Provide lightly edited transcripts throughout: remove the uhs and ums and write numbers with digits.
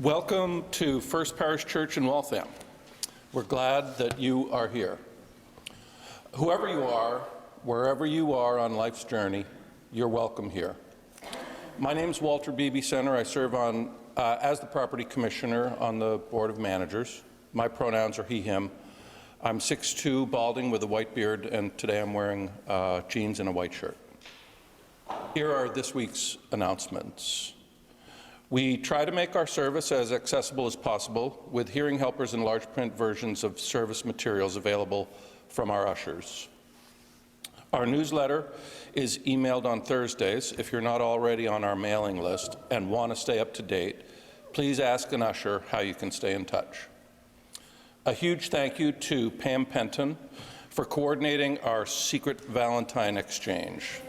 Welcome to First Parish Church in Waltham. We're glad that you are here. Whoever you are, wherever you are on life's journey, you're welcome here. My name's Walter Beebe Center. I serve as the Property Commissioner on the Board of Managers. My pronouns are he, him. I'm 6'2", balding with a white beard, and today I'm wearing jeans and a white shirt. Here are this week's announcements. We try to make our service as accessible as possible, with hearing helpers and large print versions of service materials available from our ushers. Our newsletter is emailed on Thursdays. If you're not already on our mailing list and want to stay up to date, please ask an usher how you can stay in touch. A huge thank you to Pam Penton for coordinating our secret Valentine exchange.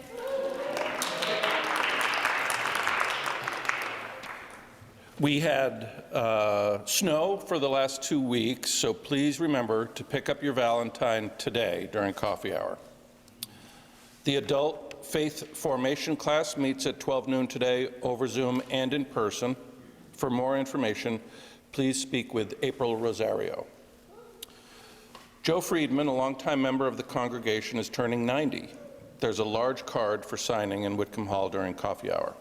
We had snow for the last 2 weeks, so please remember to pick up your Valentine today during coffee hour. The adult faith formation class meets at 12 noon today over Zoom and in person. For more information, please speak with April Rosario. Joe Friedman, a longtime member of the congregation, is turning 90. There's a large card for signing in Whitcomb Hall during coffee hour.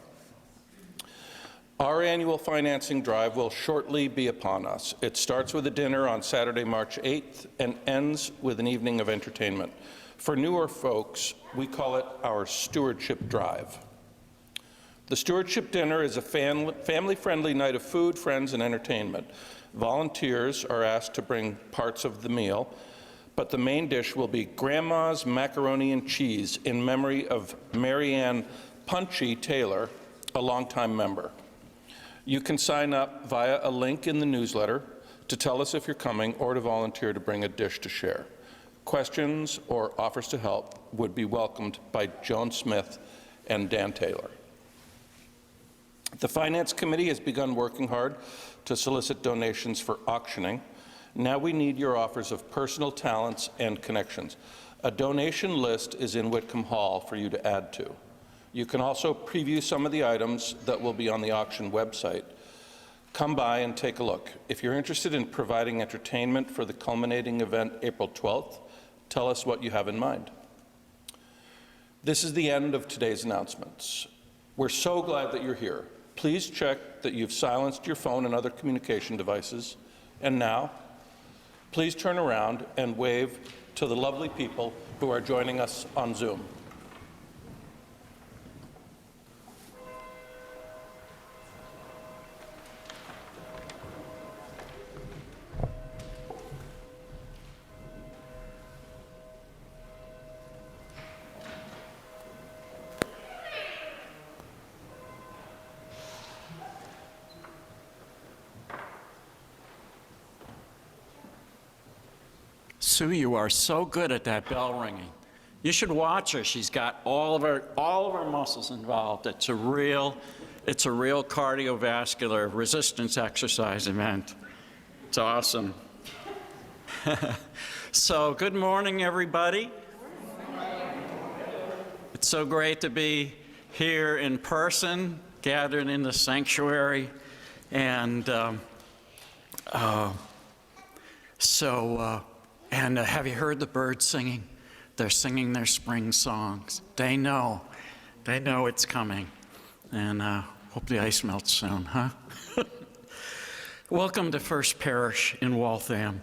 Our annual financing drive will shortly be upon us. It starts with a dinner on Saturday, March 8th, and ends with an evening of entertainment. For newer folks, we call it our Stewardship Drive. The Stewardship Dinner is a family-friendly night of food, friends, and entertainment. Volunteers are asked to bring parts of the meal, but the main dish will be Grandma's macaroni and cheese in memory of Marianne Punchy Taylor, a longtime member. You can sign up via a link in the newsletter to tell us if you're coming or to volunteer to bring a dish to share. Questions or offers to help would be welcomed by Joan Smith and Dan Taylor. The Finance Committee has begun working hard to solicit donations for auctioning. Now we need your offers of personal talents and connections. A donation list is in Whitcomb Hall for you to add to. You can also preview some of the items that will be on the auction website. Come by and take a look. If you're interested in providing entertainment for the culminating event April 12th, tell us what you have in mind. This is the end of today's announcements. We're so glad that you're here. Please check that you've silenced your phone and other communication devices. And now, please turn around and wave to the lovely people who are joining us on Zoom. Sue, you are so good at that bell ringing. You should watch her. She's got all of her muscles involved. It's a real cardiovascular resistance exercise event. It's awesome. So, good morning, everybody. It's so great to be here in person, gathered in the sanctuary, and have you heard the birds singing? They're singing their spring songs. They know it's coming. And hope the ice melts soon, huh? Welcome to First Parish in Waltham,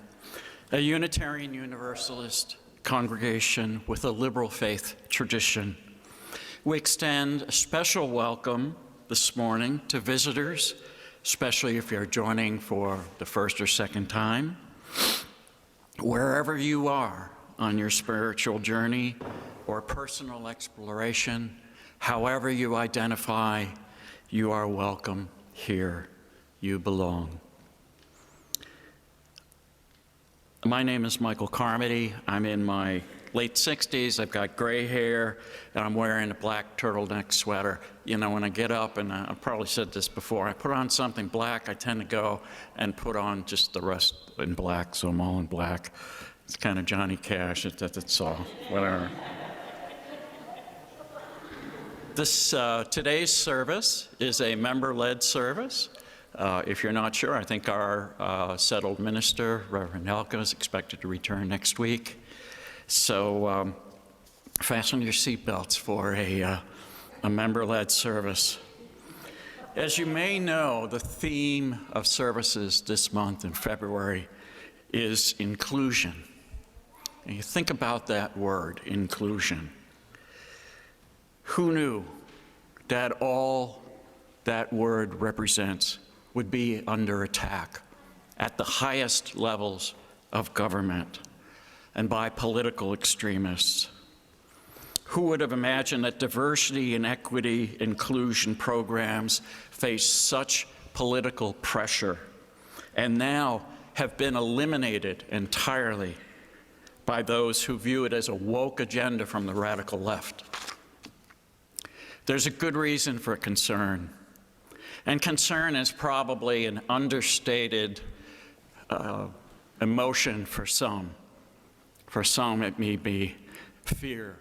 a Unitarian Universalist congregation with a liberal faith tradition. We extend a special welcome this morning to visitors, especially if you're joining for the first or second time. Wherever you are on your spiritual journey or personal exploration, however you identify, you are welcome here. You belong. My name is Michael Carmody. I'm in my late 60s. I've got gray hair, and I'm wearing a black turtleneck sweater. You know, when I get up, and I've probably said this before, I put on something black, I tend to go and put on just the rest in black, so I'm all in black. It's kind of Johnny Cash, that's all, whatever. Today's service is a member-led service. If you're not sure, I think our settled minister, Reverend Elka, is expected to return next week. So fasten your seatbelts for a member-led service. As you may know, the theme of services this month in February is inclusion. And you think about that word, inclusion. Who knew that all that word represents would be under attack at the highest levels of government and by political extremists? Who would have imagined that diversity and equity inclusion programs face such political pressure and now have been eliminated entirely by those who view it as a woke agenda from the radical left? There's a good reason for concern. And concern is probably an understated emotion for some. For some, it may be fear,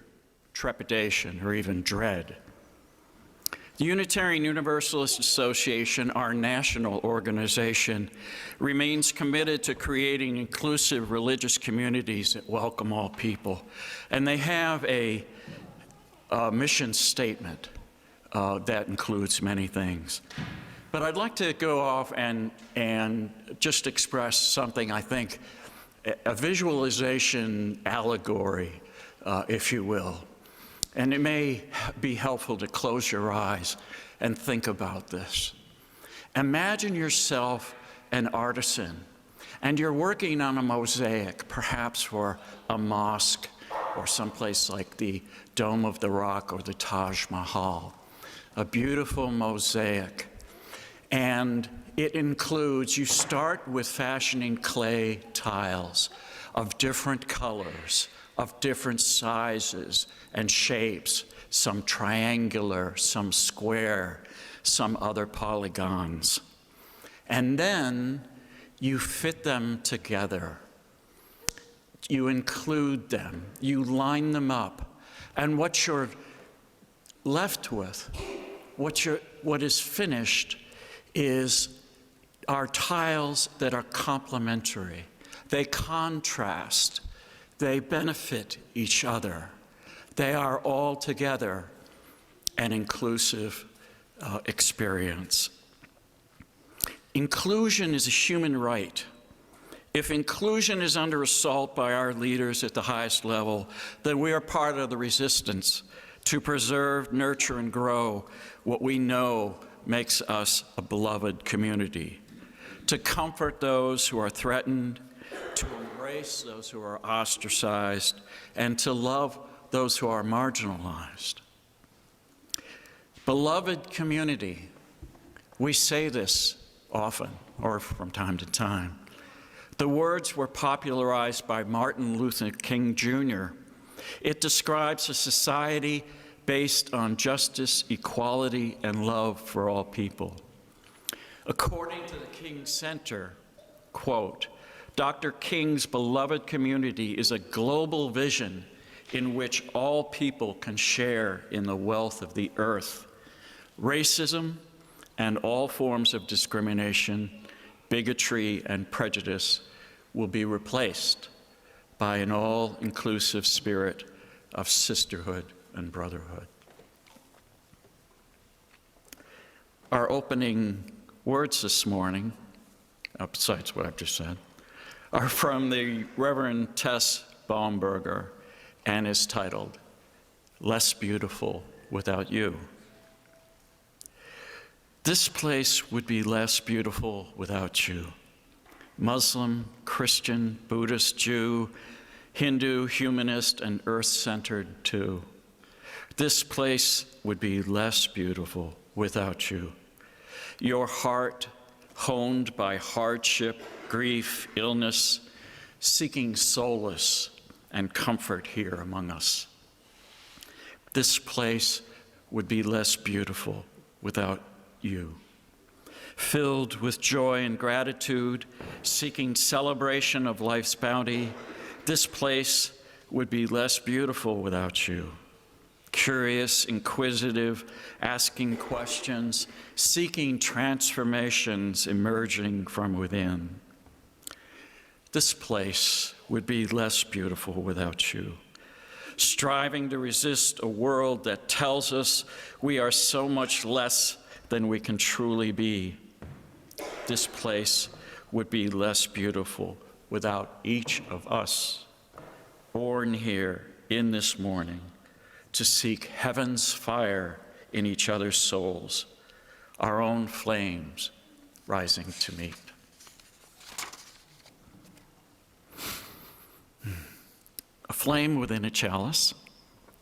trepidation, or even dread. The Unitarian Universalist Association, our national organization, remains committed to creating inclusive religious communities that welcome all people. And they have a mission statement that includes many things. But I'd like to go off and just express something, I think, a visualization allegory, if you will. And it may be helpful to close your eyes and think about this. Imagine yourself an artisan, and you're working on a mosaic, perhaps for a mosque or someplace like the Dome of the Rock or the Taj Mahal. A beautiful mosaic. And it includes, you start with fashioning clay tiles of different colors, of different sizes and shapes, some triangular, some square, some other polygons. And then you fit them together. You include them, you line them up, and what you're left with, what is finished, are tiles that are complementary. They contrast. They benefit each other. They are all together an inclusive experience. Inclusion is a human right. If inclusion is under assault by our leaders at the highest level, then we are part of the resistance to preserve, nurture, and grow what we know makes us a beloved community, to comfort those who are threatened, to embrace those who are ostracized, and to love those who are marginalized. Beloved community, we say this often, or from time to time. The words were popularized by Martin Luther King Jr. It describes a society based on justice, equality, and love for all people. According to the King Center, quote, Dr. King's beloved community is a global vision in which all people can share in the wealth of the earth. Racism and all forms of discrimination, bigotry, and prejudice will be replaced by an all-inclusive spirit of sisterhood and brotherhood. Our opening words this morning, besides what I've just said, are from the Reverend Tess Baumberger and is titled, Less Beautiful Without You. This place would be less beautiful without you. Muslim, Christian, Buddhist, Jew, Hindu, humanist, and earth-centered too. This place would be less beautiful without you. Your heart, honed by hardship, grief, illness, seeking solace and comfort here among us. This place would be less beautiful without you. Filled with joy and gratitude, seeking celebration of life's bounty, this place would be less beautiful without you. curious, inquisitive, asking questions, seeking transformations emerging from within. This place would be less beautiful without you, striving to resist a world that tells us we are so much less than we can truly be. This place would be less beautiful without each of us, born here in this morning to seek heaven's fire in each other's souls, our own flames rising to meet. A flame within a chalice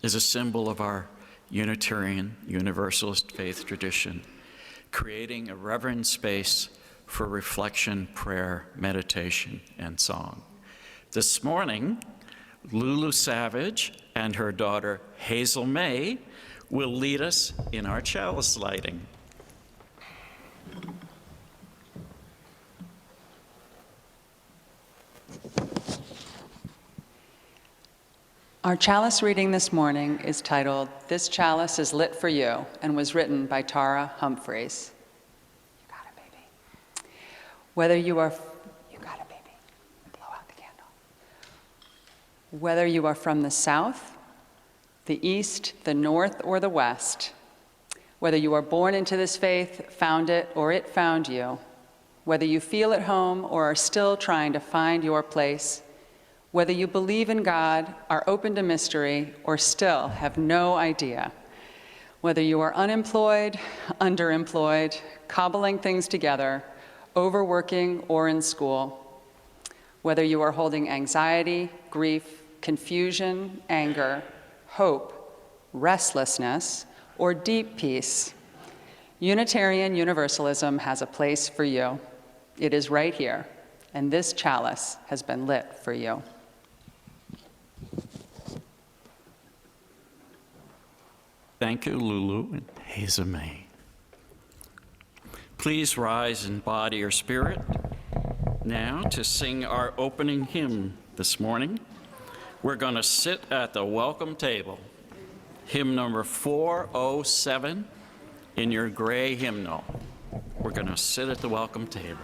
is a symbol of our Unitarian Universalist faith tradition, creating a reverent space for reflection, prayer, meditation, and song. This morning, Lulu Savage and her daughter Hazel May will lead us in our chalice lighting. Our chalice reading this morning is titled, "This Chalice is Lit for You," and was written by Tara Humphreys. You got it, baby. Whether you are, you got it, baby. Blow out the candle. Whether you are from the south, the east, the north, or the west, whether you are born into this faith, found it, or it found you, whether you feel at home or are still trying to find your place, whether you believe in God, are open to mystery, or still have no idea, whether you are unemployed, underemployed, cobbling things together, overworking, or in school, whether you are holding anxiety, grief, confusion, anger, hope, restlessness, or deep peace, Unitarian Universalism has a place for you. It is right here, and this chalice has been lit for you. Thank you, Lulu and Hazel May. Please rise in body or spirit now to sing our opening hymn this morning. We're going to sit at the welcome table, hymn number 407 in your gray hymnal. We're going to sit at the welcome table.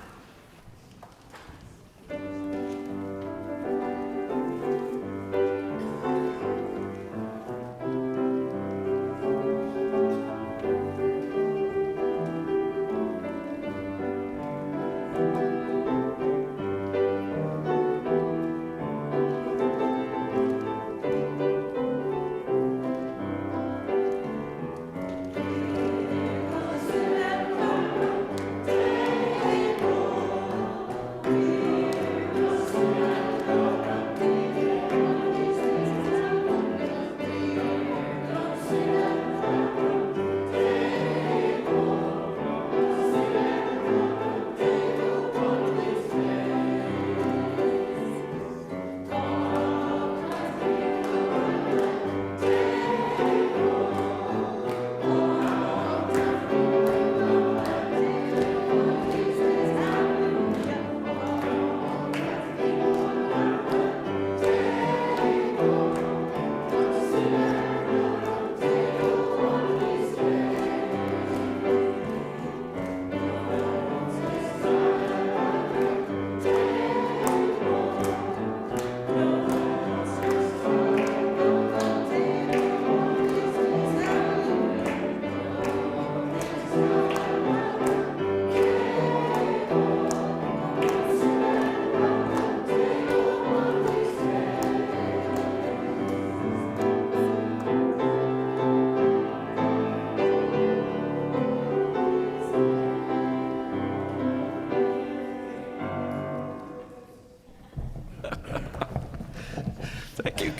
Thank you,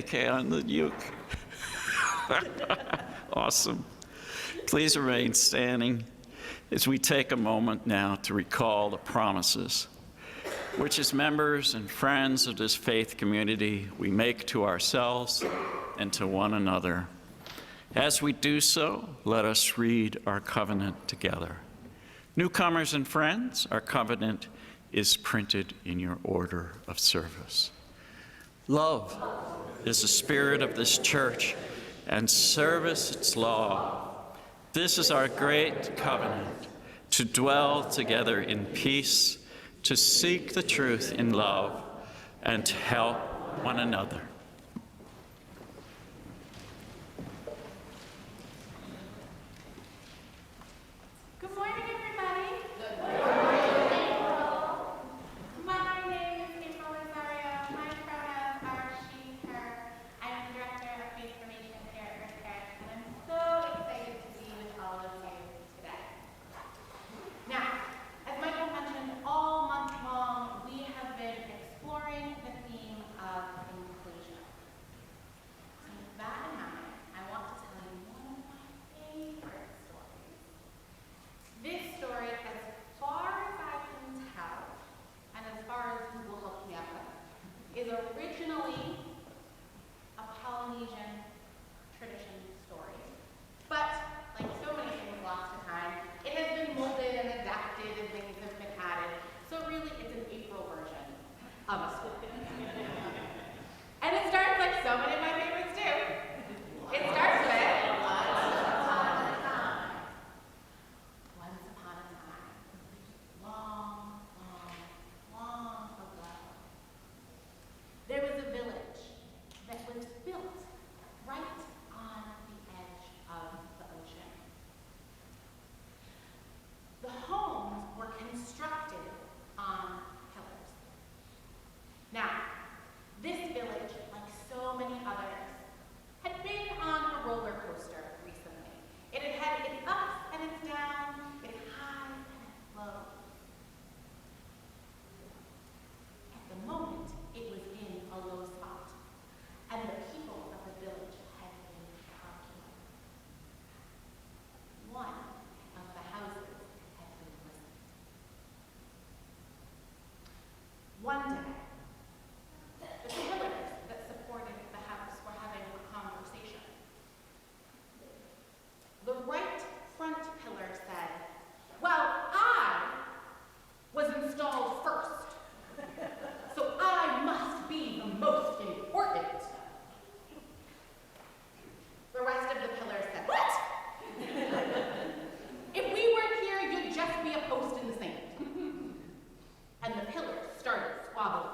Kay on the uke. Awesome. Please remain standing as we take a moment now to recall the promises which, as members and friends of this faith community, we make to ourselves and to one another. As we do so, let us read our covenant together. Newcomers and friends, our covenant is printed in your order of service. Love is the spirit of this church, and service its law. This is our great covenant, to dwell together in peace, to seek the truth in love, and to help one another. Good morning, everybody. Good morning. My name is April Rosario. My pronouns are she, her. I'm the director of faith formation here at Earth Parent, and I'm so excited to be with all of you today. Now, as Michael mentioned, all month long we have been exploring the theme of inclusion. So with that in mind, I want to tell you one of my favorite stories. This story, as far as I can tell, and as far as Google helped me out with, is originally a Polynesian tradition story. But, like so many things lost to time, it has been molded and adapted and things have been added. So really, it's an April version of a story. And it starts like so many of my favorites do. It starts with once upon a time, long, long, long ago, there was a village that was built right on the edge of the ocean. The homes were constructed on pillars. Now, this village, like so many others, had been on a roller coaster recently. It had had its ups and its downs, its highs and its lows. At the moment, it was in a low spot, and the people of the village had been popular. One of the houses had been listed. One day, the pillars that supported the house were having a conversation. The right front pillar said, "Well, I was installed first, so I must be the most important." The rest of the pillars said, "What? If we weren't here, you'd just be a post in the sand." And the pillars started squabbling.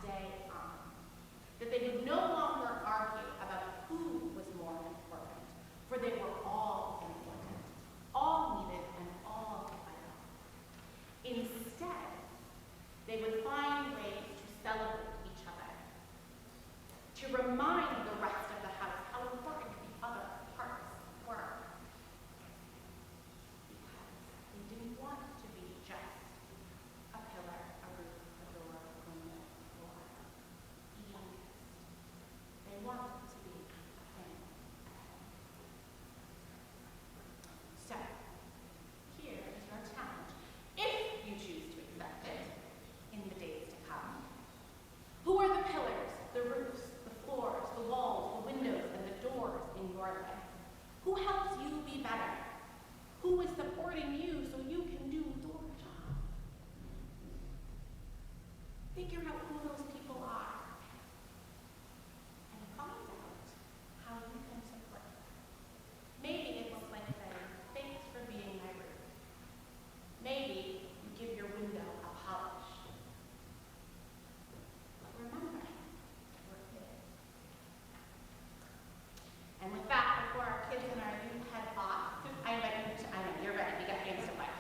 day on. That they would no longer argue about who was more important, for they were all important, all needed, and all vital. Instead, they would find ways to celebrate each other, to remind the rest of the house how important the other parts were. Because they didn't want to be just a pillar, a roof, a door, a window, a floor, even kissed. They wanted to be a family. So, here is your challenge, if you choose to accept it in the days to come. Who are the pillars, the roofs, the floors, the walls, the windows, and the doors in your life? Who helps you be better? Who is supporting you so you can do your job? Figure out who those people are and find out how you can support them. Maybe it looks like saying, thanks for being my roof. Maybe you give your window a polish. But remember, we're kids. And with that, before our kids and our youth head off, I invite you to, I know, you're ready, you got hands to fire.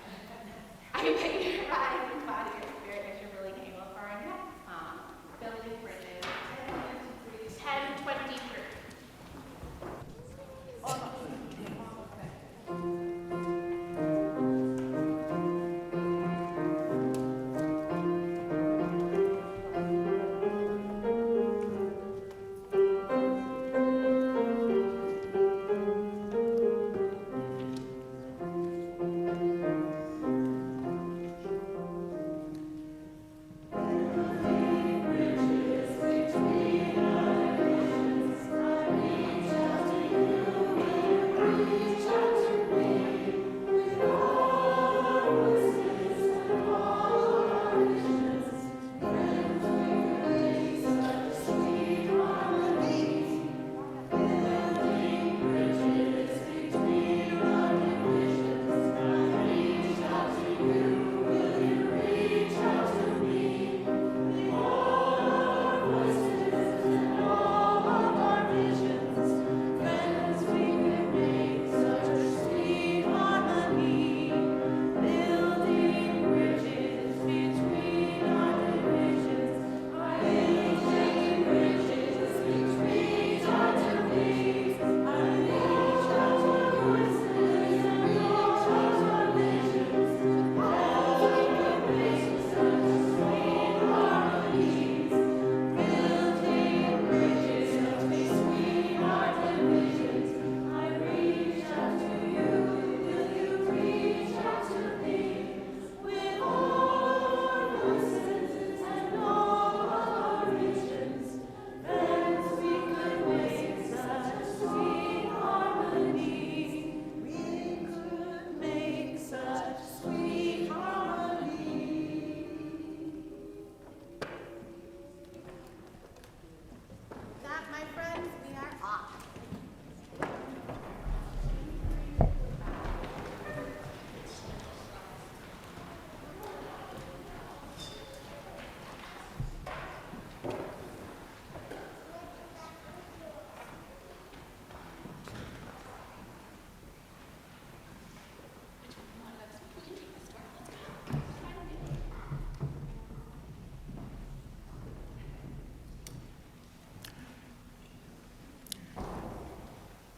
I invite you to rise in body and spirit as you're really able for our next song, Building Bridges, 10:23.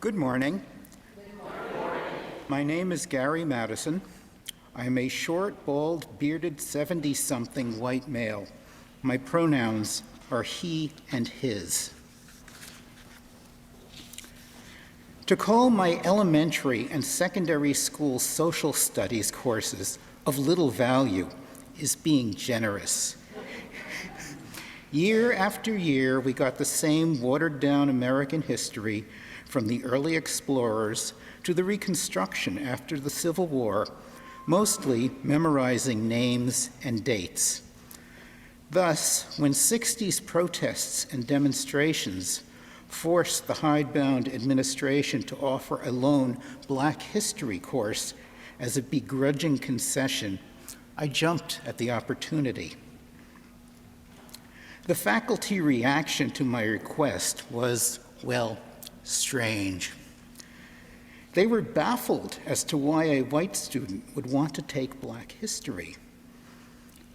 Good morning. My name is Gary Madison. I am a short, bald, bearded 70-something white male. My pronouns are he and his. To call my elementary and secondary school social studies courses of little value is being generous. Year after year, we got the same watered-down American history from the early explorers to the Reconstruction after the Civil War, mostly memorizing names and dates. Thus, when 60s protests and demonstrations forced the hidebound administration to offer a lone Black history course as a begrudging concession, I jumped at the opportunity. The faculty reaction to my request was, well, strange. They were baffled as to why a white student would want to take Black history.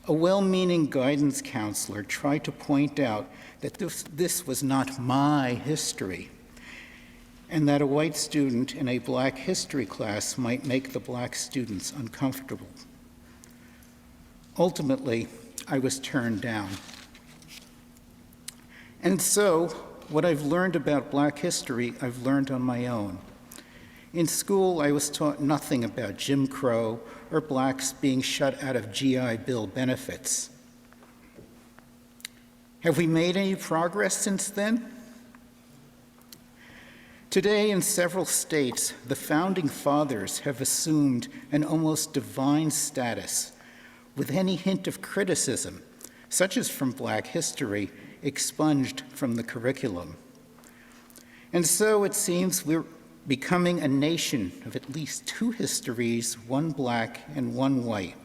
A well-meaning guidance counselor tried to point out that this was not my history, and that a white student in a Black history class might make the Black students uncomfortable. Ultimately, I was turned down. And so, what I've learned about Black history, I've learned on my own. In school, I was taught nothing about Jim Crow or Blacks being shut out of GI Bill benefits. Have we made any progress since then? Today, in several states, the Founding Fathers have assumed an almost divine status, with any hint of criticism, such as from Black history, expunged from the curriculum. And so it seems we're becoming a nation of at least two histories, one Black and one white.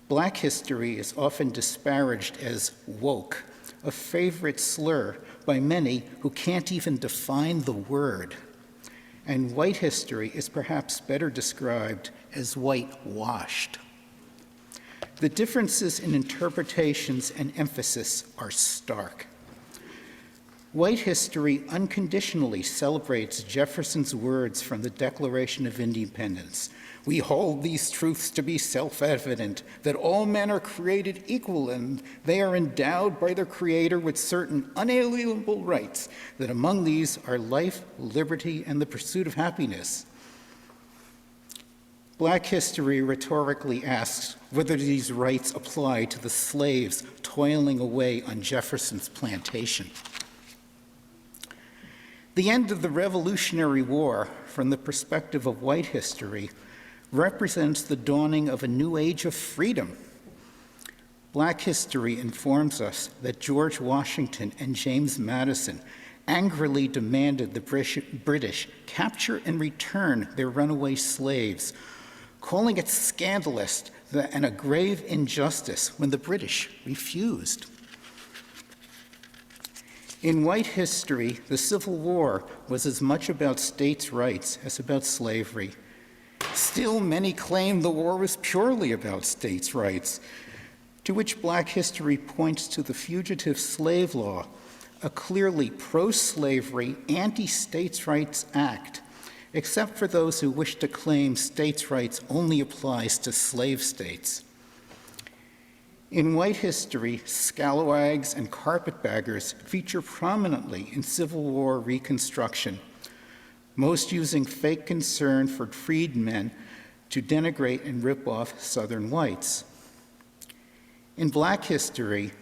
Black history is often disparaged as woke, a favorite slur by many who can't even define the word. And white history is perhaps better described as whitewashed. The differences in interpretations and emphasis are stark. White history unconditionally celebrates Jefferson's words from the Declaration of Independence. We hold these truths to be self-evident, that all men are created equal and they are endowed by their Creator with certain unalienable rights, that among these are life, liberty, and the pursuit of happiness. Black history rhetorically asks whether these rights apply to the slaves toiling away on Jefferson's plantation. The end of the Revolutionary War, from the perspective of white history, represents the dawning of a new age of freedom. Black history informs us that George Washington and James Madison angrily demanded the British capture and return their runaway slaves, calling it scandalous and a grave injustice when the British refused. In white history, the Civil War was as much about states' rights as about slavery. Still, many claim the war was purely about states' rights, to which Black history points to the Fugitive Slave Law, a clearly pro-slavery, anti-states' rights act, except for those who wish to claim states' rights only applies to slave states. In white history, scalawags and carpetbaggers feature prominently in Civil War reconstruction, most using fake concern for freedmen to denigrate and rip off Southern whites. In Black history,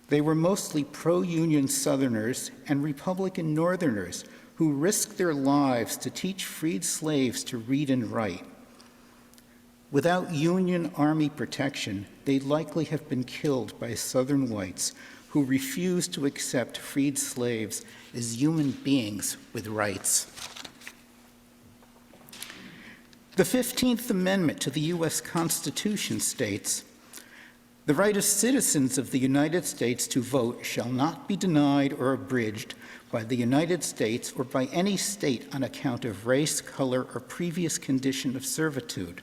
they were mostly pro-Union Southerners and Republican Northerners who risked their lives to teach freed slaves to read and write. Without Union Army protection, they'd likely have been killed by Southern whites who refused to accept freed slaves as human beings with rights. The 15th Amendment to the U.S. Constitution states, "The right of citizens of the United States to vote shall not be denied or abridged by the United States or by any state on account of race, color, or previous condition of servitude.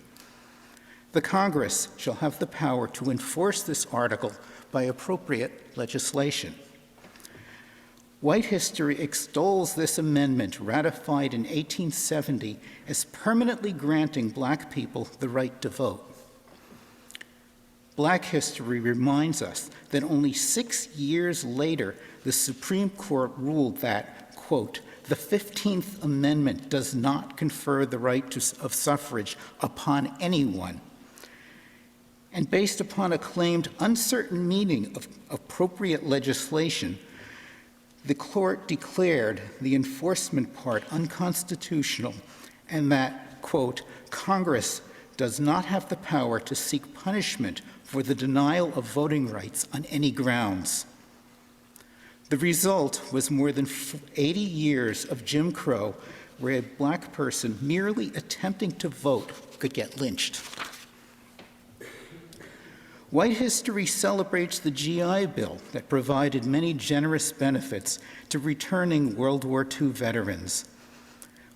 The Congress shall have the power to enforce this article by appropriate legislation." White history extols this amendment ratified in 1870 as permanently granting Black people the right to vote. Black history reminds us that only 6 years later, the Supreme Court ruled that, quote, "The 15th Amendment does not confer the right of suffrage upon anyone." And based upon a claimed uncertain meaning of appropriate legislation, the court declared the enforcement part unconstitutional and that, quote, "Congress does not have the power to seek punishment for the denial of voting rights on any grounds." The result was more than 80 years of Jim Crow, where a Black person merely attempting to vote could get lynched. White history celebrates the GI Bill that provided many generous benefits to returning World War II veterans.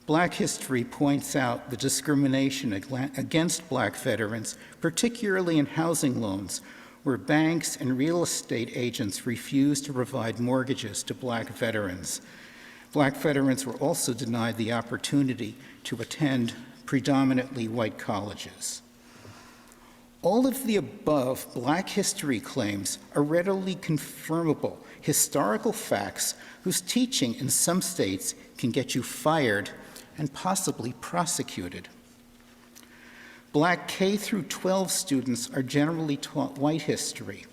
Black history points out the discrimination against Black veterans, particularly in housing loans, where banks and real estate agents refused to provide mortgages to Black veterans. Black veterans were also denied the opportunity to attend predominantly white colleges. All of the above Black history claims are readily confirmable historical facts whose teaching in some states can get you fired and possibly prosecuted. Black K through 12 students are generally taught white history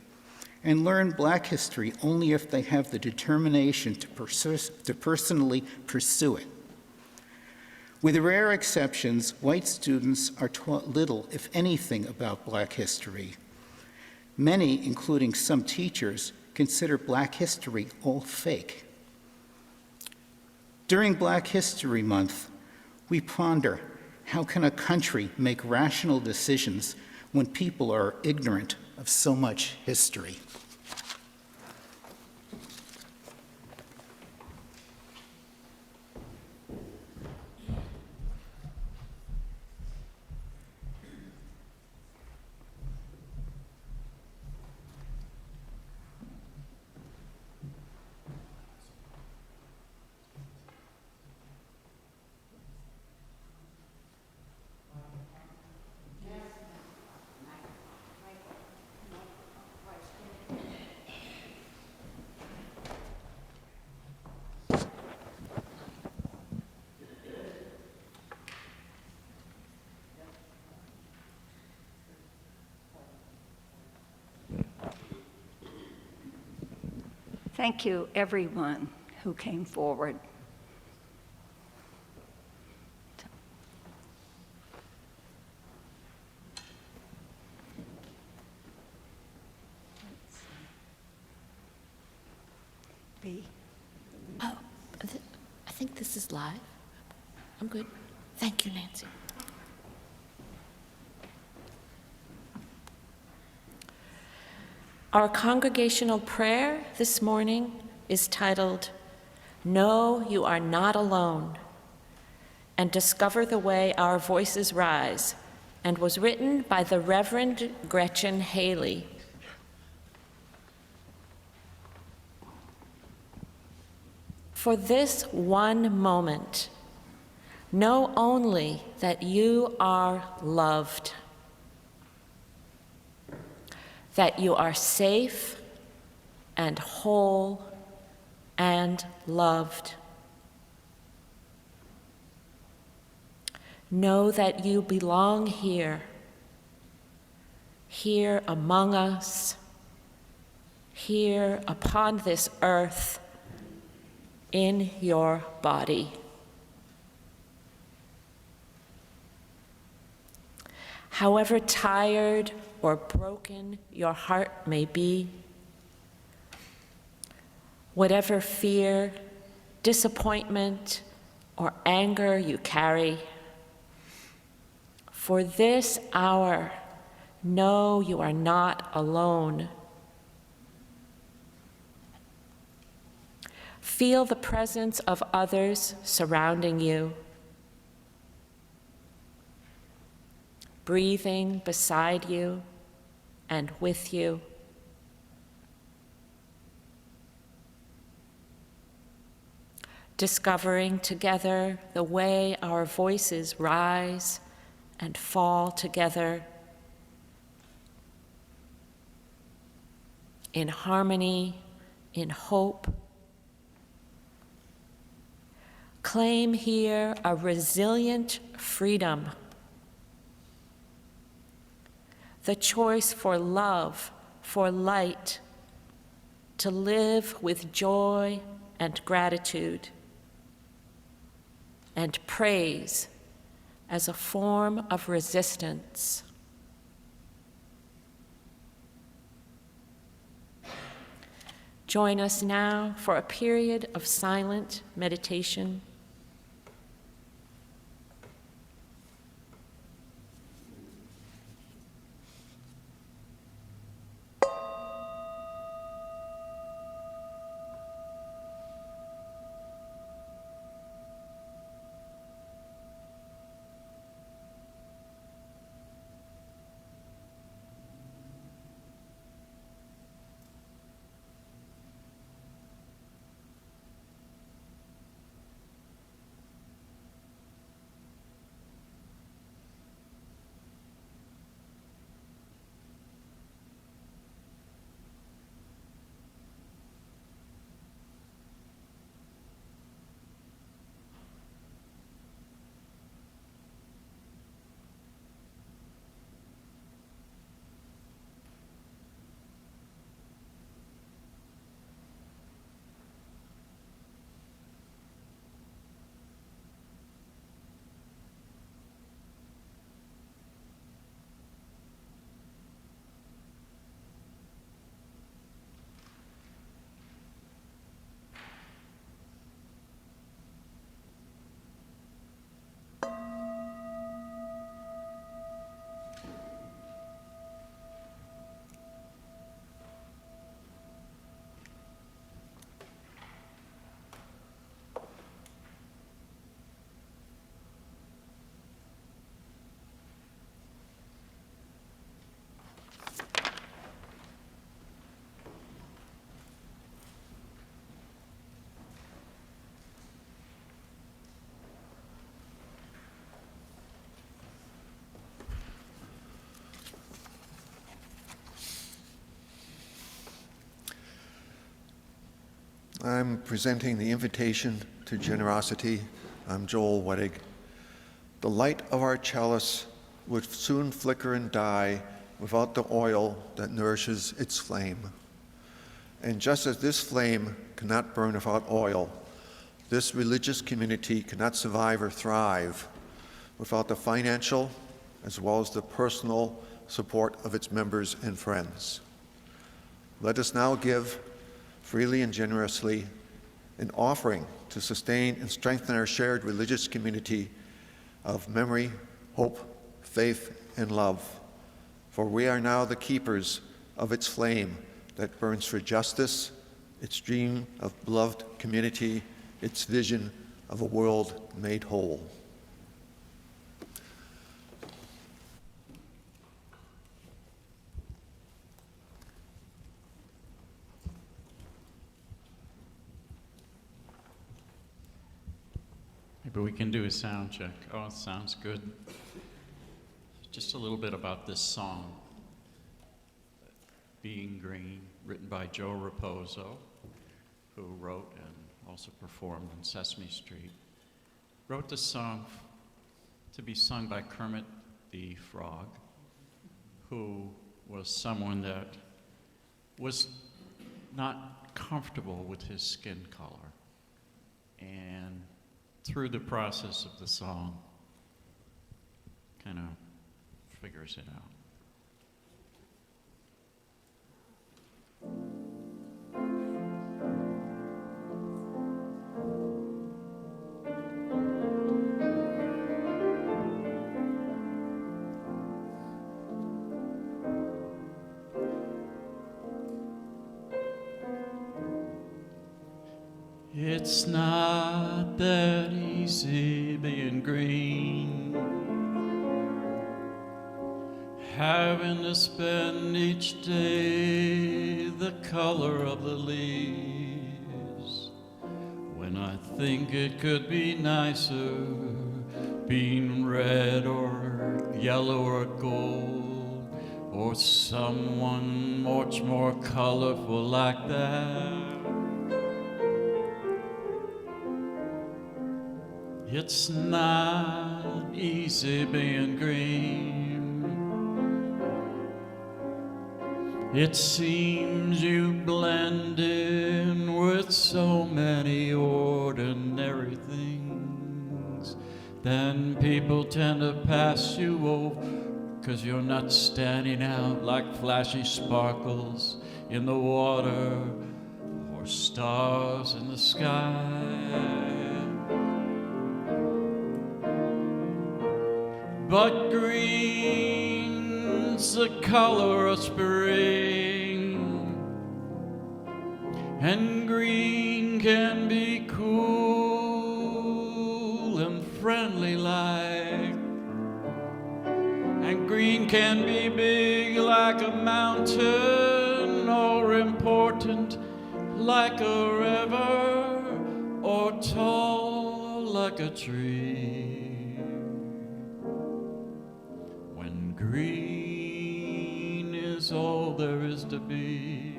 and learn Black history only if they have the determination to personally pursue it. With rare exceptions, white students are taught little, if anything, about Black history. Many, including some teachers, consider Black history all fake. During Black History Month, we ponder, how can a country make rational decisions when people are ignorant of so much history? Thank you, everyone who came forward. B. Oh, I think this is live. I'm good. Thank you, Nancy. Our congregational prayer this morning is titled, "Know You Are Not Alone," and discover the way our voices rise, and was written by the Reverend Gretchen Haley. For this one moment, know only that you are loved, that you are safe and whole and loved. Know that you belong here, here among us, here upon this earth, in your body. However tired or broken your heart may be, whatever fear, disappointment, or anger you carry, for this hour, know you are not alone. Feel the presence of others surrounding you, breathing beside you and with you. Discovering together the way our voices rise and fall together in harmony, in hope. Claim here a resilient freedom, the choice for love, for light, to live with joy and gratitude, and praise as a form of resistance. Join us now for a period of silent meditation. I'm presenting the invitation to generosity. I'm Joel Wettig. The light of our chalice would soon flicker and die without the oil that nourishes its flame. And just as this flame cannot burn without oil, this religious community cannot survive or thrive without the financial as well as the personal support of its members and friends. Let us now give freely and generously an offering to sustain and strengthen our shared religious community of memory, hope, faith, and love. For we are now the keepers of its flame that burns for justice, its dream of beloved community, its vision of a world made whole. Maybe we can do a sound check. Oh, it sounds good. Just a little bit about this song, Being Green, written by Joe Raposo, who wrote and also performed on Sesame Street. Wrote this song to be sung by Kermit the Frog, who was someone that was not comfortable with his skin color. And through the process of the song, kind of figures it out. It's not that easy being green, having to spend each day the color of the leaves, when I think it could be nicer being red or yellow or gold, or someone much more colorful like that. It's not easy being green. It seems you blend in with so many ordinary things. Then people tend to pass you over, 'cause you're not standing out like flashy sparkles in the water or stars in the sky. But green's the color of spring, and green can be cool and friendly like, and green can be big like a mountain, or important like a river, or tall like a tree. Green is all there is to be.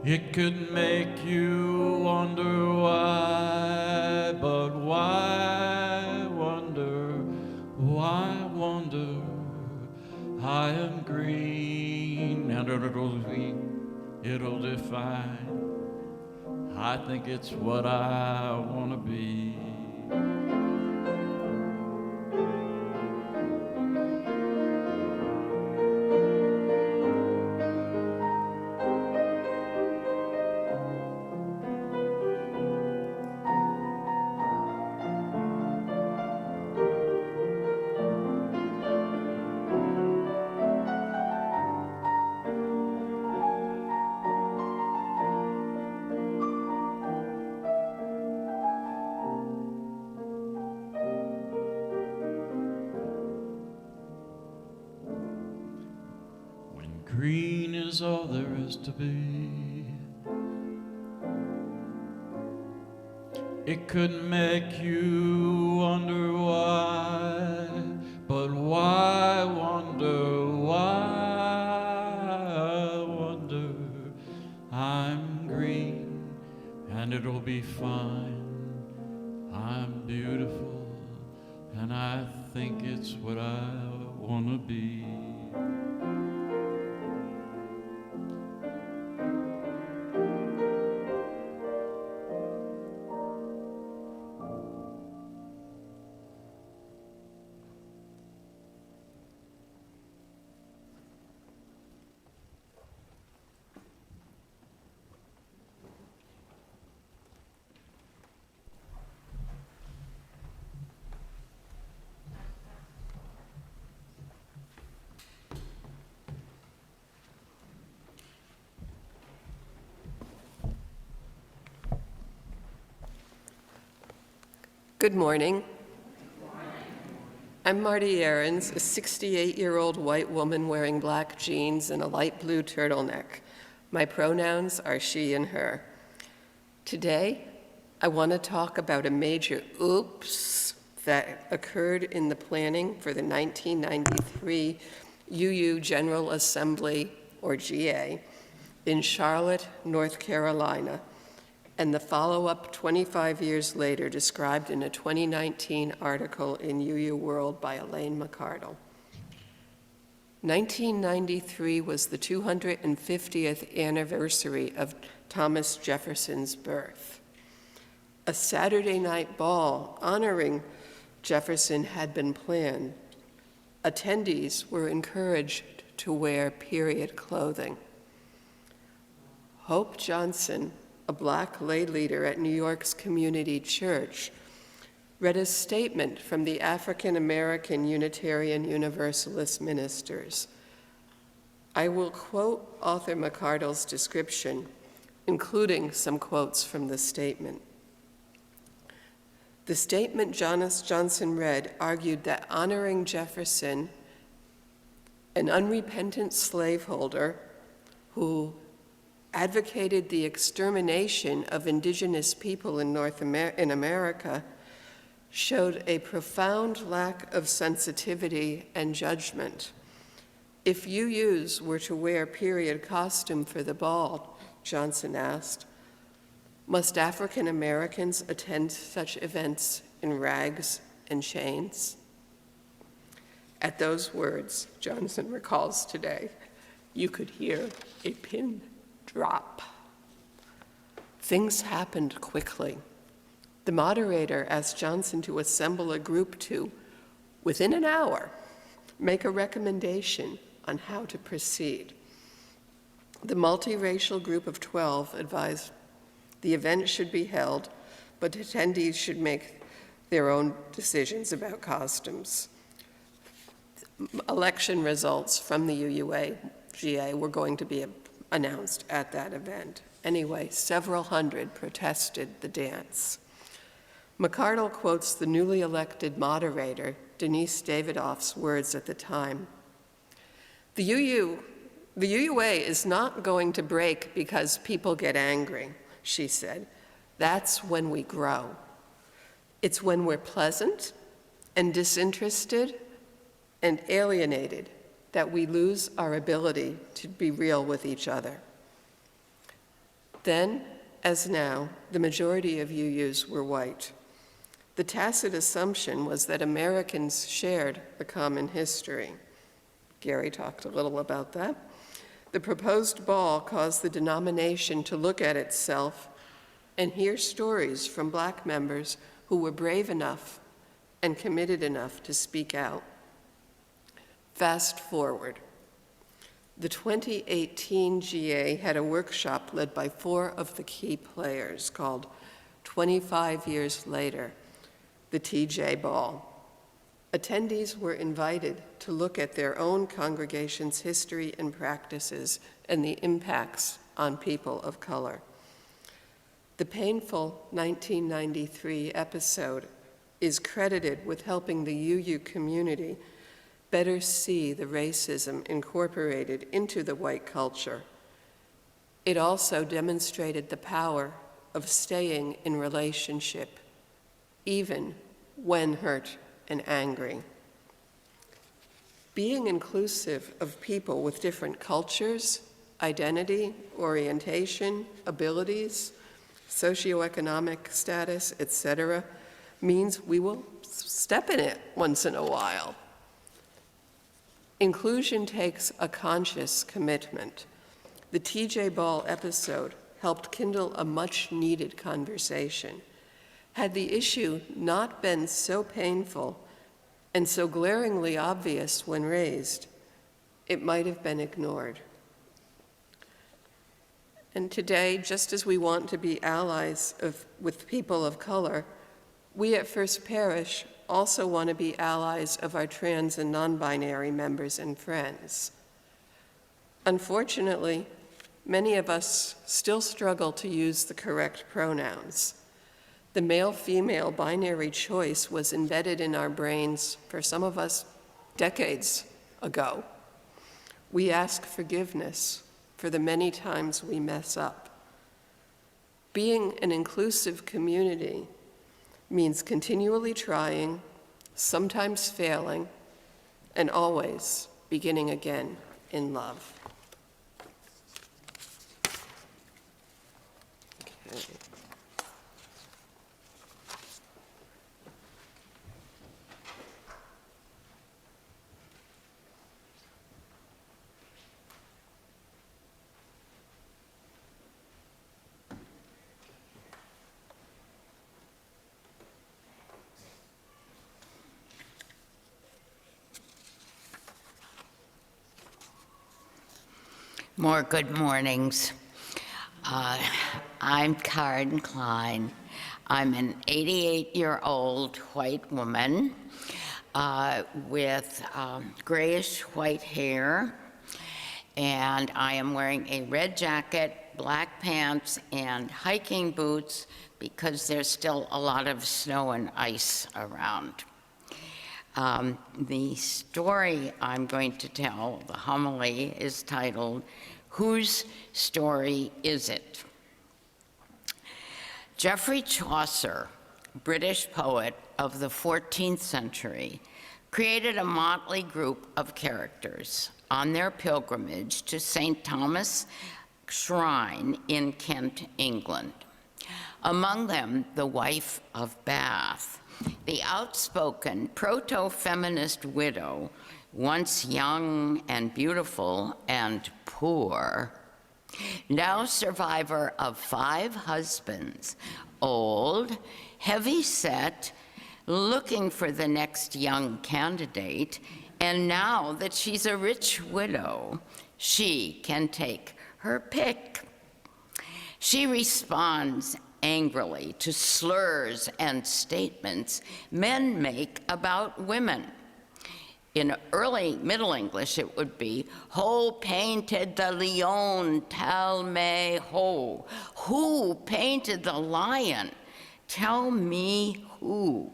It could make you wonder why, but why wonder, I am green, and it'll define, I think it's what I want to be. Green is all there is to be. It could make you wonder why, but why wonder, it'll be fine. I'm beautiful, and I think it's what I want to be. Good morning. I'm Marty Ahrens, a 68-year-old white woman wearing black jeans and a light blue turtleneck. My pronouns are she and her. Today, I want to talk about a major oops that occurred in the planning for the 1993 UU General Assembly, or GA, in Charlotte, North Carolina, and the follow-up 25 years later described in a 2019 article in UU World by Elaine McCardle. 1993 was the 250th anniversary of Thomas Jefferson's birth. A Saturday night ball honoring Jefferson had been planned. Attendees were encouraged to wear period clothing. Hope Johnson, a black lay leader at New York's Community Church, read a statement from the African American Unitarian Universalist ministers. I will quote author McCardle's description, including some quotes from the statement. The statement Johnson read argued that honoring Jefferson, an unrepentant slaveholder who advocated the extermination of indigenous people in America, showed a profound lack of sensitivity and judgment. If UUs were to wear period costume for the ball, Johnson asked, must African Americans attend such events in rags and chains? At those words, Johnson recalls today, you could hear a pin drop. Things happened quickly. The moderator asked Johnson to assemble a group to, within an hour, make a recommendation on how to proceed. The multiracial group of 12 advised the event should be held, but attendees should make their own decisions about costumes. Election results from the UUA-GA were going to be announced at that event. Anyway, several hundred protested the dance. McCardle quotes the newly elected moderator, Denise Davidoff's words at the time. The UUA is not going to break because people get angry, she said. That's when we grow. It's when we're pleasant and disinterested and alienated that we lose our ability to be real with each other. Then, as now, the majority of UUs were white. The tacit assumption was that Americans shared a common history. Gary talked a little about that. The proposed ball caused the denomination to look at itself and hear stories from black members who were brave enough and committed enough to speak out. Fast forward. The 2018 GA had a workshop led by 4 of the key players called 25 Years Later, the TJ Ball. Attendees were invited to look at their own congregation's history and practices and the impacts on people of color. The painful 1993 episode is credited with helping the UU community better see the racism incorporated into the white culture. It also demonstrated the power of staying in relationship, even when hurt and angry. Being inclusive of people with different cultures, identity, orientation, abilities, socioeconomic status, etc., means we will step in it once in a while. Inclusion takes a conscious commitment. The T.J. Ball episode helped kindle a much-needed conversation. Had the issue not been so painful and so glaringly obvious when raised, it might have been ignored. And today, just as we want to be allies with people of color, we at First Parish also want to be allies of our trans and non-binary members and friends. Unfortunately, many of us still struggle to use the correct pronouns. The male-female binary choice was embedded in our brains, for some of us, decades ago. We ask forgiveness for the many times we mess up. Being an inclusive community means continually trying, sometimes failing, and always beginning again in love. Okay. More good mornings. I'm Karen Klein. I'm an 88-year-old white woman with grayish-white hair, and I am wearing a red jacket, black pants, and hiking boots because there's still a lot of snow and ice around. The story I'm going to tell, the homily, is titled, "Whose Story Is It?" Geoffrey Chaucer, British poet of the 14th century, created a motley group of characters on their pilgrimage to St. Thomas' Shrine in Kent, England. Among them, the wife of Bath, the outspoken proto-feminist widow, once young and beautiful and poor, now survivor of 5 husbands, old, heavy-set, looking for the next young candidate, and now that she's a rich widow, she can take her pick. She responds angrily to slurs and statements men make about women. In early Middle English, it would be, "Who painted the lion? Tell me who." Who painted the lion? Tell me who.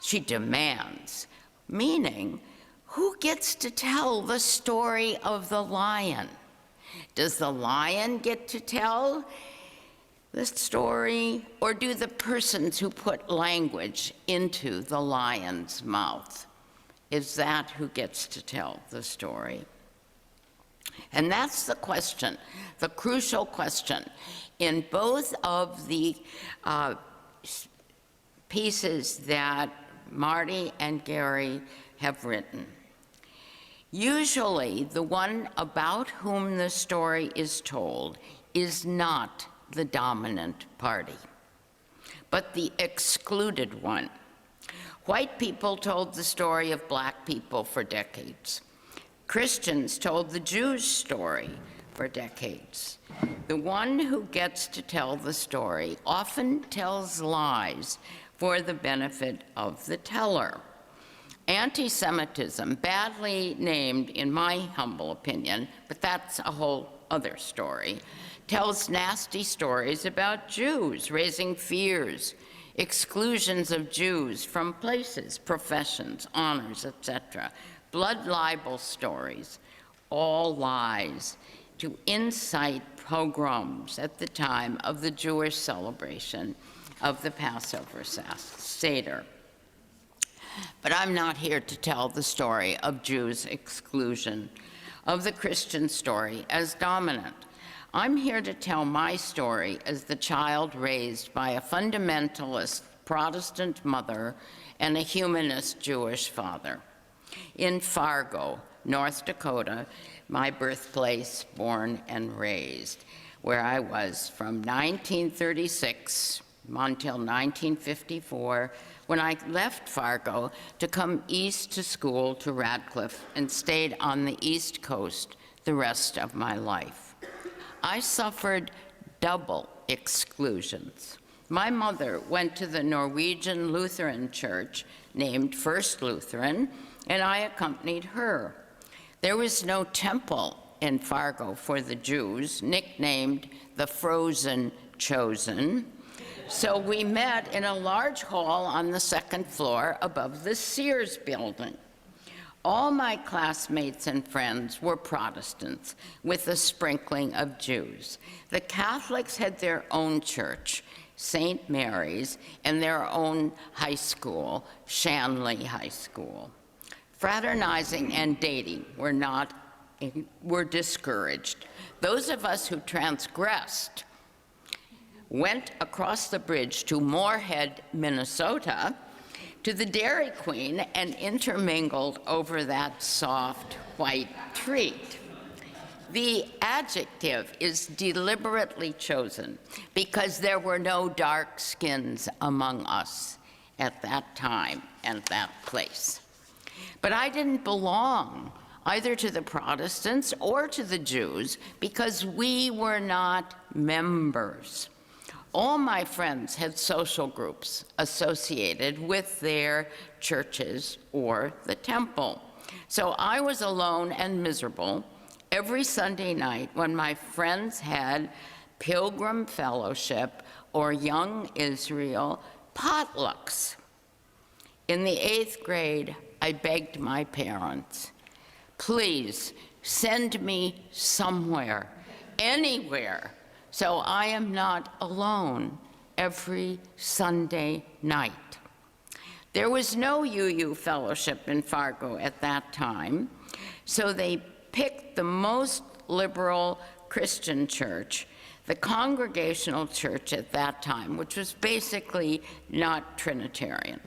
She demands, meaning, who gets to tell the story of the lion? Does the lion get to tell the story, or do the persons who put language into the lion's mouth? Is that who gets to tell the story? And that's the question, the crucial question, in both of the pieces that Marty and Gary have written. Usually, the one about whom the story is told is not the dominant party, but the excluded one. White people told the story of black people for decades. Christians told the Jews' story for decades. The one who gets to tell the story often tells lies for the benefit of the teller. Anti-Semitism, badly named in my humble opinion, but that's a whole other story, tells nasty stories about Jews, raising fears, exclusions of Jews from places, professions, honors, etc. Blood libel stories, all lies to incite pogroms at the time of the Jewish celebration of the Passover Seder. But I'm not here to tell the story of Jews' exclusion, of the Christian story as dominant. I'm here to tell my story as the child raised by a fundamentalist Protestant mother and a humanist Jewish father. In Fargo, North Dakota, my birthplace, born and raised, where I was from 1936 until 1954, when I left Fargo to come east to school to Radcliffe and stayed on the East Coast the rest of my life. I suffered double exclusions. My mother went to the Norwegian Lutheran church named First Lutheran, and I accompanied her. There was no temple in Fargo for the Jews, nicknamed the Frozen Chosen, so we met in a large hall on the second floor above the Sears building. All my classmates and friends were Protestants, with a sprinkling of Jews. The Catholics had their own church, St. Mary's, and their own high school, Shanley High School. Fraternizing and dating were discouraged. Those of us who transgressed went across the bridge to Moorhead, Minnesota, to the Dairy Queen, and intermingled over that soft white treat. The adjective is deliberately chosen because there were no dark skins among us at that time and that place. But I didn't belong either to the Protestants or to the Jews because we were not members. All my friends had social groups associated with their churches or the temple. So I was alone and miserable every Sunday night when my friends had Pilgrim Fellowship or Young Israel potlucks. In the 8th grade, I begged my parents, please send me somewhere, anywhere, so I am not alone every Sunday night. There was no UU fellowship in Fargo at that time, so they picked the most liberal Christian church, the Congregational Church at that time, which was basically not Trinitarian.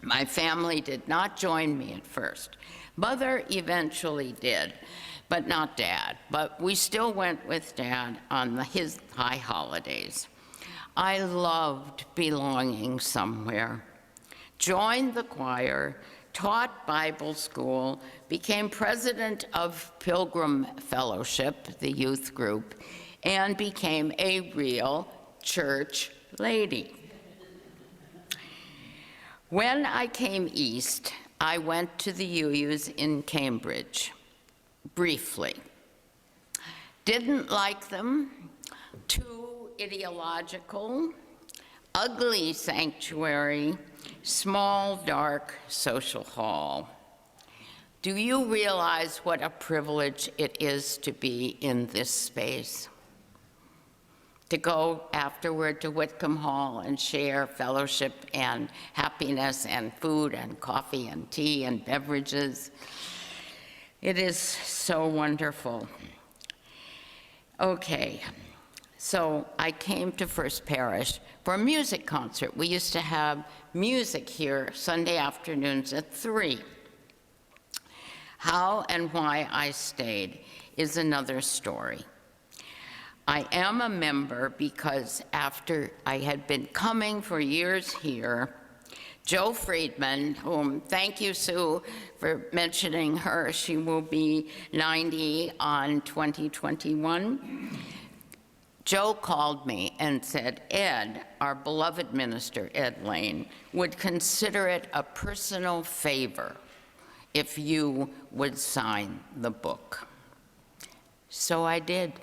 My family did not join me at first. Mother eventually did, but not Dad. But we still went with Dad on his high holidays. I loved belonging somewhere. Joined the choir, taught Bible school, became president of Pilgrim Fellowship, the youth group, and became a real church lady. When I came east, I went to the UUs in Cambridge, briefly. Didn't like them, too ideological, ugly sanctuary, small, dark social hall. Do you realize what a privilege it is to be in this space? To go afterward to Whitcomb Hall and share fellowship and happiness and food and coffee and tea and beverages. It is so wonderful. Okay, so I came to First Parish for a music concert. We used to have music here Sunday afternoons at 3. How and why I stayed is another story. I am a member because after I had been coming for years here, Jo Friedman, whom, thank you, Sue, for mentioning her. She will be 90 on 2021. Jo called me and said, Ed, our beloved minister, Ed Lane, would consider it a personal favor if you would sign the book. So I did.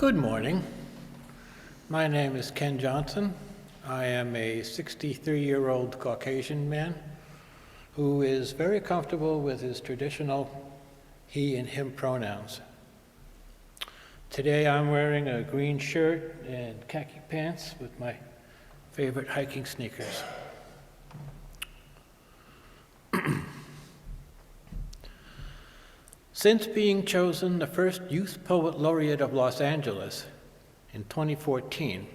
Good morning. My name is Ken Johnson. I am a 63-year-old Caucasian man who is very comfortable with his traditional he and him pronouns. Today I'm wearing a green shirt and khaki pants with my favorite hiking sneakers. Since being chosen the first Youth Poet Laureate of Los Angeles in 2014,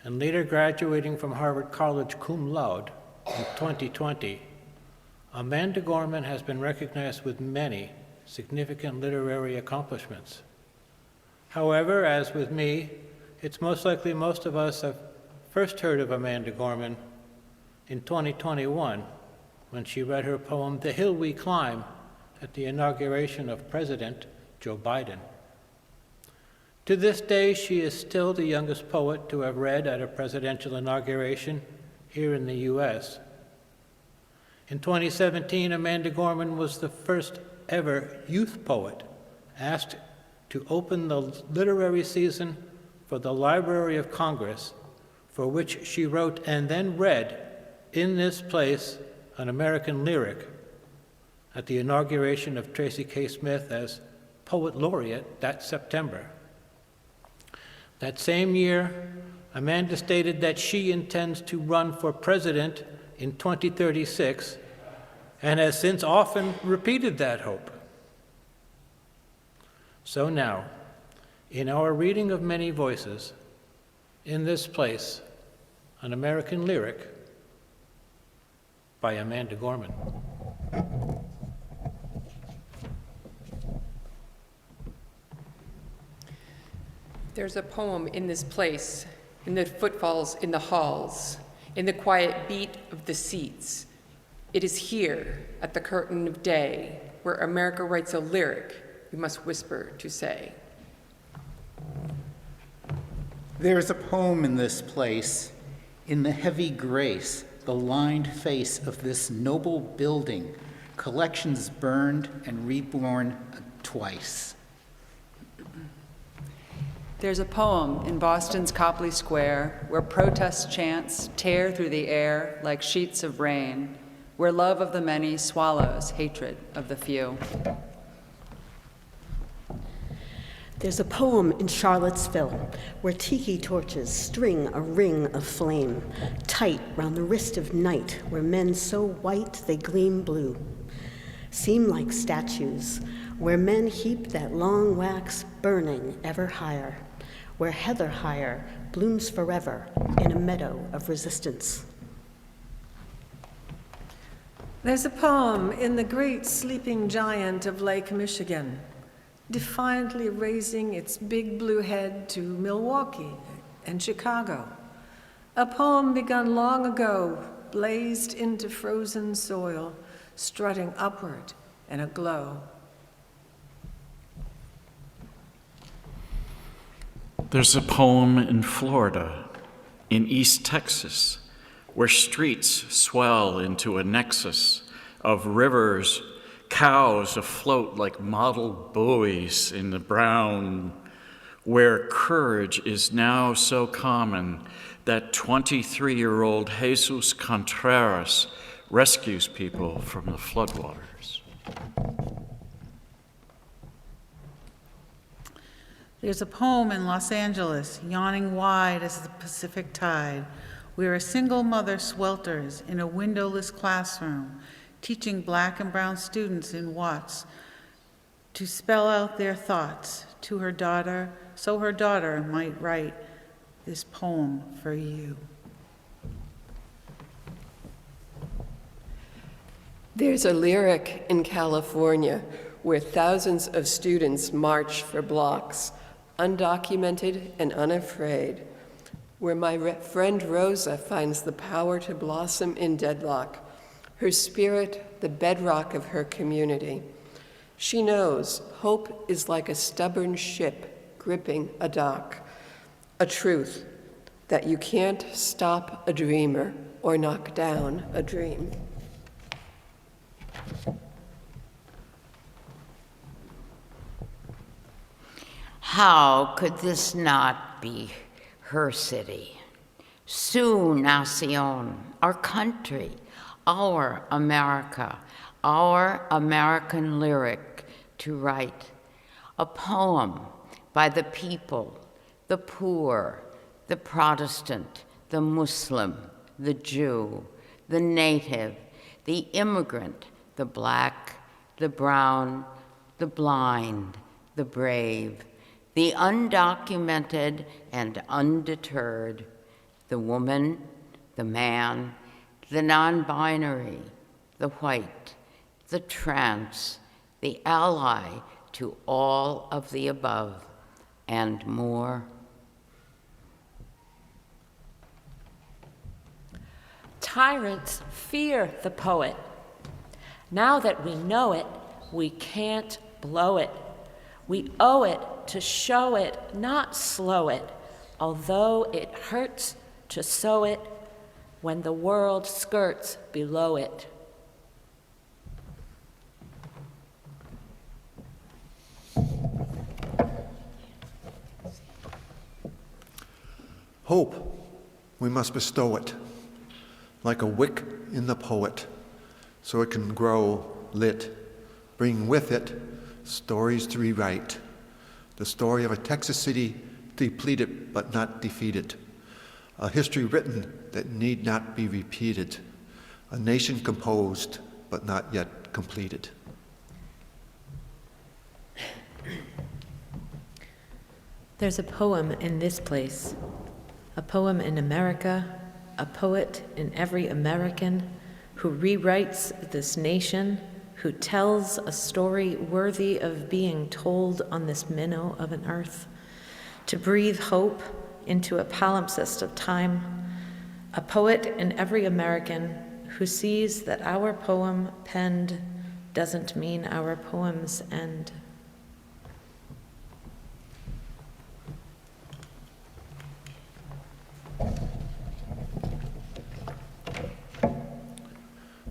and later graduating from Harvard College cum laude in 2020, Amanda Gorman has been recognized with many significant literary accomplishments. However, as with me, it's most likely most of us have first heard of Amanda Gorman in 2021 when she read her poem, "The Hill We Climb," at the inauguration of President Joe Biden. To this day, she is still the youngest poet to have read at a presidential inauguration here in the US. In 2017, Amanda Gorman was the first ever youth poet asked to open the literary season for the Library of Congress, for which she wrote and then read in this place an American lyric at the inauguration of Tracy K. Smith as Poet Laureate that September. That same year, Amanda stated that she intends to run for president in 2036 and has since often repeated that hope. So now, in our reading of Many Voices, in this place, an American lyric by Amanda Gorman. There's a poem in this place, in the footfalls in the halls, in the quiet beat of the seats. It is here, at the curtain of day, where America writes a lyric we must whisper to say. There is a poem in this place, in the heavy grace, the lined face of this noble building, collections burned and reborn twice. There's a poem in Boston's Copley Square where protest chants tear through the air like sheets of rain, where love of the many swallows hatred of the few. There's a poem in Charlottesville where tiki torches string a ring of flame, tight round the wrist of night, where men so white they gleam blue, seem like statues, where men heap that long wax burning ever higher, where heather higher blooms forever in a meadow of resistance. There's a poem in the great sleeping giant of Lake Michigan, defiantly raising its big blue head to Milwaukee and Chicago. A poem begun long ago, blazed into frozen soil, strutting upward in a glow. There's a poem in Florida, in East Texas, where streets swell into a nexus of rivers, cows afloat like model buoys in the brown, where courage is now so common that 23-year-old Jesus Contreras rescues people from the floodwaters. There's a poem in Los Angeles, yawning wide as the Pacific tide, where a single mother swelters in a windowless classroom, teaching Black and brown students in Watts to spell out their thoughts to her daughter, so her daughter might write this poem for you. There's a lyric in California where thousands of students march for blocks, undocumented and unafraid, where my friend Rosa finds the power to blossom in deadlock, her spirit the bedrock of her community. She knows hope is like a stubborn ship gripping a dock, a truth that you can't stop a dreamer or knock down a dream. How could this not be her city? Su nación, our country, our America, our American lyric to write. A poem by the people, the poor, the Protestant, the Muslim, the Jew, the native, the immigrant, the black, the brown, the blind, the brave, the undocumented and undeterred, the woman, the man, the non-binary, the white, the trans, the ally to all of the above, and more. Tyrants fear the poet. Now that we know it, we can't blow it. We owe it to show it, not slow it, although it hurts to sow it when the world skirts below it. Hope, we must bestow it, like a wick in the poet, so it can grow lit, bring with it stories to rewrite. The story of a Texas city depleted but not defeated, a history written that need not be repeated, a nation composed but not yet completed. There's a poem in this place, a poem in America, a poet in every American who rewrites this nation, who tells a story worthy of being told on this minnow of an earth, to breathe hope into a palimpsest of time, a poet in every American who sees that our poem penned doesn't mean our poem's end.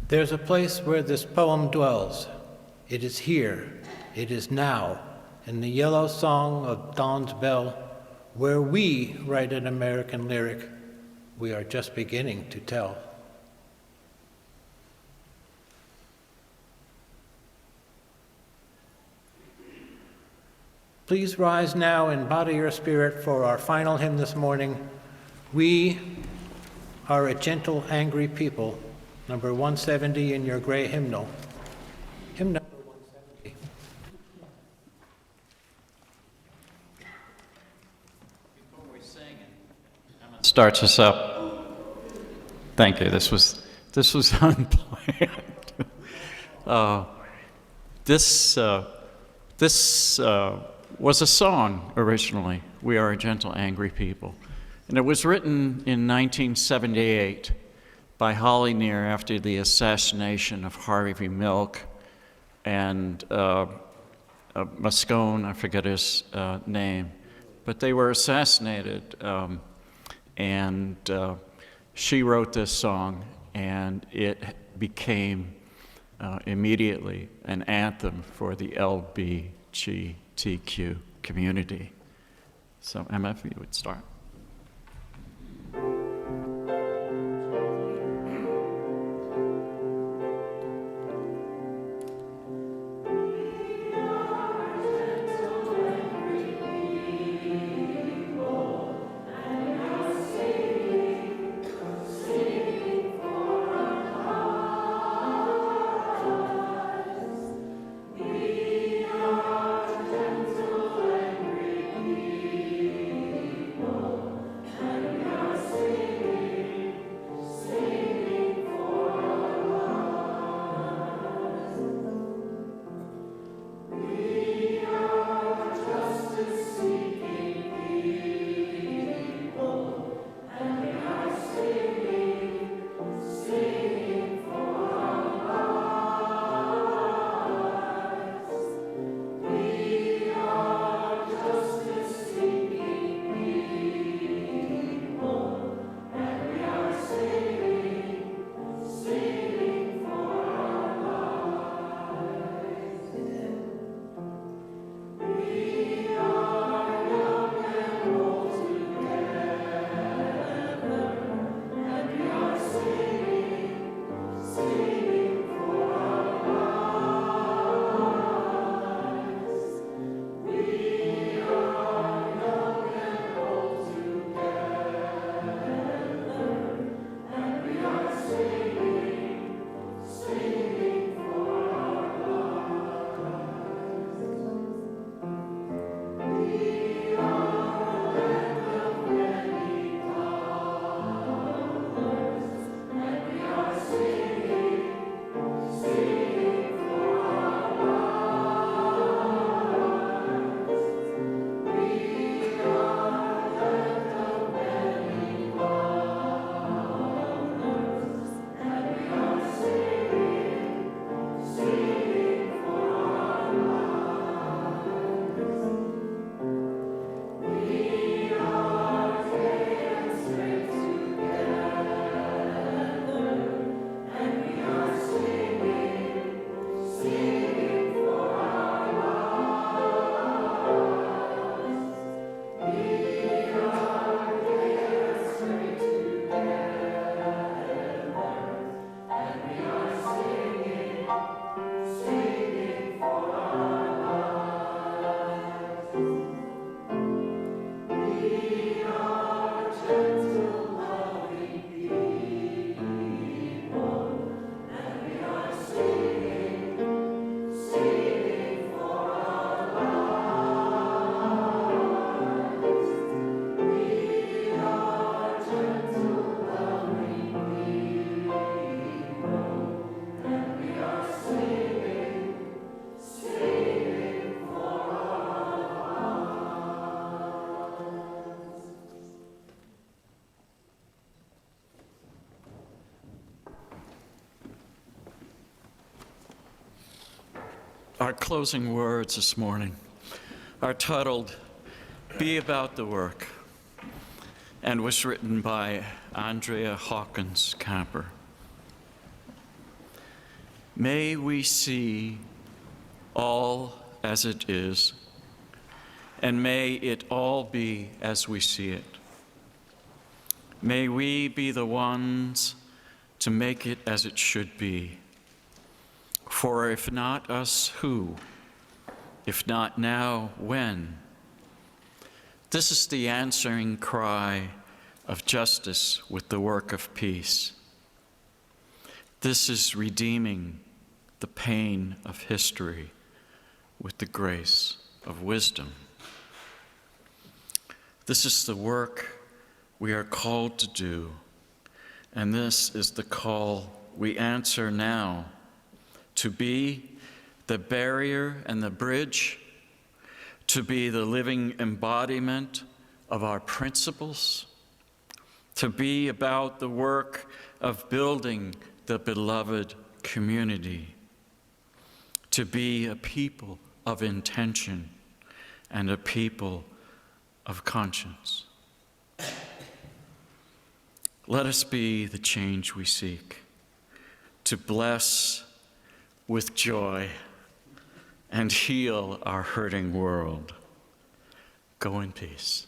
There's a place where this poem dwells. It is here, it is now, in the yellow song of dawn's bell, where we write an American lyric we are just beginning to tell. Please rise now and body your spirit for our final hymn this morning. We are a gentle, angry people. Number 170 in your gray hymnal. Hymn number 170. Before we sing, Emma starts us up. Thank you. This was unplanned. This was a song originally. We are a gentle, angry people, and it was written in 1978. By Holly Near after the assassination of Harvey Milk and Moscone, I forget his name, but they were assassinated, and she wrote this song, and it became immediately an anthem for the LGBTQ community. So Emma, if you would start. People Our closing words this morning are titled, Be About the Work, and was written by Andrea Hawkins Camper. May we see all as it is, and may it all be as we see it. May we be the ones to make it as it should be. For if not us, who? If not now, when? This is the answering cry of justice with the work of peace. This is redeeming the pain of history with the grace of wisdom. This is the work we are called to do, and this is the call we answer now, to be the barrier and the bridge, to be the living embodiment of our principles, to be about the work of building the beloved community, to be a people of intention and a people of conscience. Let us be the change we seek, to bless with joy and heal our hurting world. Go in peace.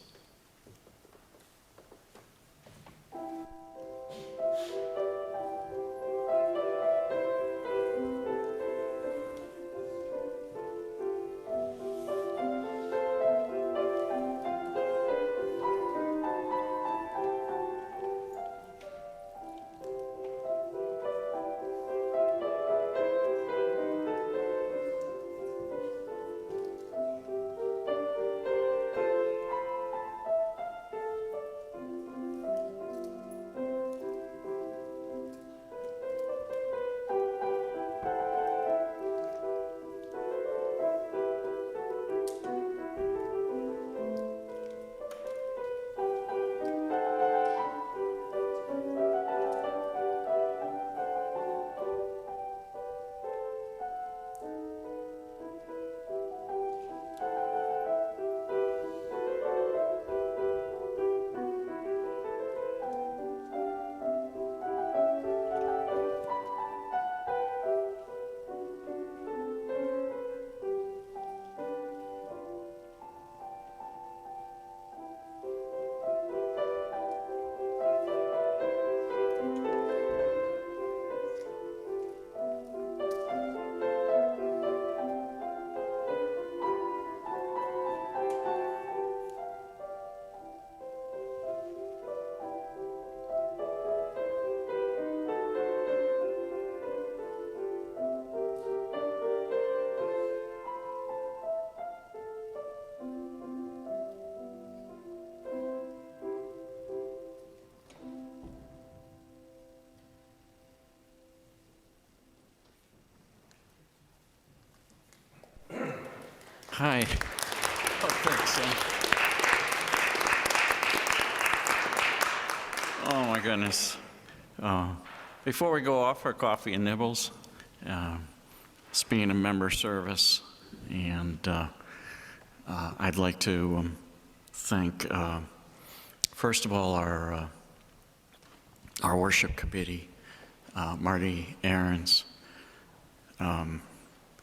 Hi. Oh, thanks. Oh, my goodness. Before we go off for coffee and nibbles, it's being a member service, and I'd like to thank, first of all, our worship committee, Marty Aarons,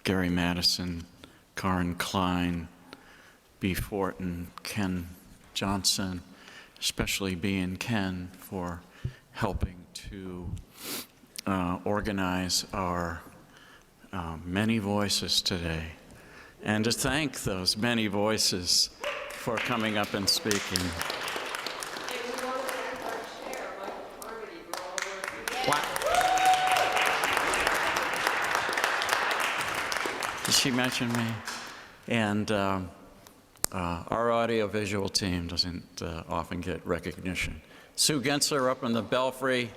Gary Madison, Karen Klein, B. Fortin, Ken Johnson, especially B and Ken for helping to organize our many voices today, and to thank those many voices for coming up and speaking. What? Did she mention me? And our audiovisual team doesn't often get recognition. Sue Gensler up in the belfry,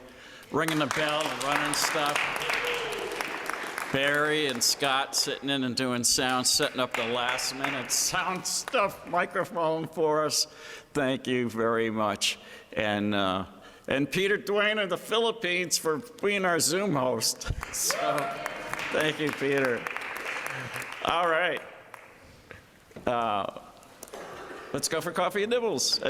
ringing the bell and running stuff. Barry and Scott sitting in and doing sound, setting up the last minute sound stuff microphone for us. Thank you very much. And Peter Duane of the Philippines for being our Zoom host. So thank you, Peter. All right. Let's go for coffee and nibbles.